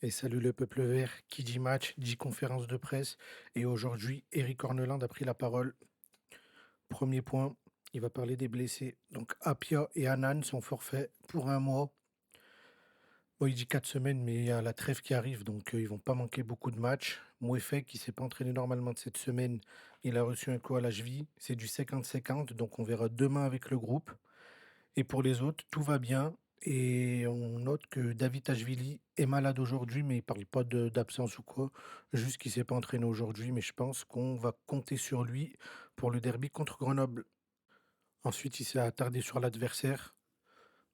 Et salut le peuple vert, qui dit match, dit conférence de presse. Et aujourd'hui, Eric Orneland a pris la parole. Premier point, il va parler des blessés. Donc Apia et Anan sont forfaits pour un mois. Bon, il dit 4 semaines, mais il y a la trêve qui arrive, donc ils vont pas manquer beaucoup de matchs. Mouefek, qui s'est pas entraîné normalement de cette semaine, il a reçu un coup à la cheville. C'est du 50-50, donc on verra demain avec le groupe. Et pour les autres, tout va bien. Et on note que David Ashvili est malade aujourd'hui, mais il parle pas d'absence ou quoi. Juste qu'il s'est pas entraîné aujourd'hui, mais je pense qu'on va compter sur lui pour le derby contre Grenoble. Ensuite, il s'est attardé sur l'adversaire.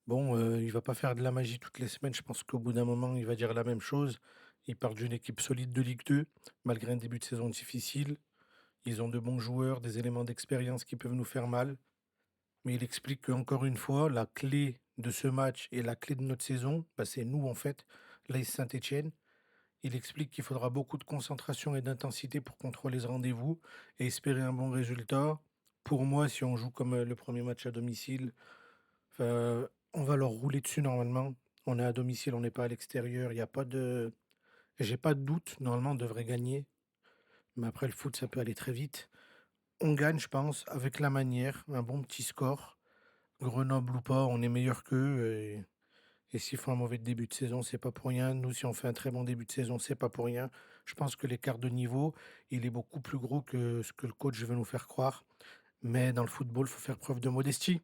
Bon, il va pas faire de la magie toutes les semaines. Je pense qu'au bout d'un moment, il va dire la même chose. Il part d'une équipe solide de Ligue 2, malgré un début de saison difficile. Ils ont de bons joueurs, des éléments d'expérience qui peuvent nous faire mal. Mais il explique qu'encore une fois, la clé de ce match et la clé de notre saison, bah, c'est nous en fait, l'AS Saint-Étienne. Il explique qu'il faudra beaucoup de concentration et d'intensité pour contrôler ce rendez-vous et espérer un bon résultat. Pour moi, si on joue comme le premier match à domicile, on va leur rouler dessus normalement. On est à domicile, on n'est pas à l'extérieur. Il y a pas de, j'ai pas de doute. Normalement, on devrait gagner. Mais après, le foot, ça peut aller très vite. On gagne, je pense, avec la manière, un bon petit score. Grenoble ou pas, on est meilleur qu'eux. Et s'ils font un mauvais début de saison, c'est pas pour rien. Nous, si on fait un très bon début de saison, c'est pas pour rien. Je pense que l'écart de niveau, il est beaucoup plus gros que ce que le coach veut nous faire croire. Mais dans le football, il faut faire preuve de modestie.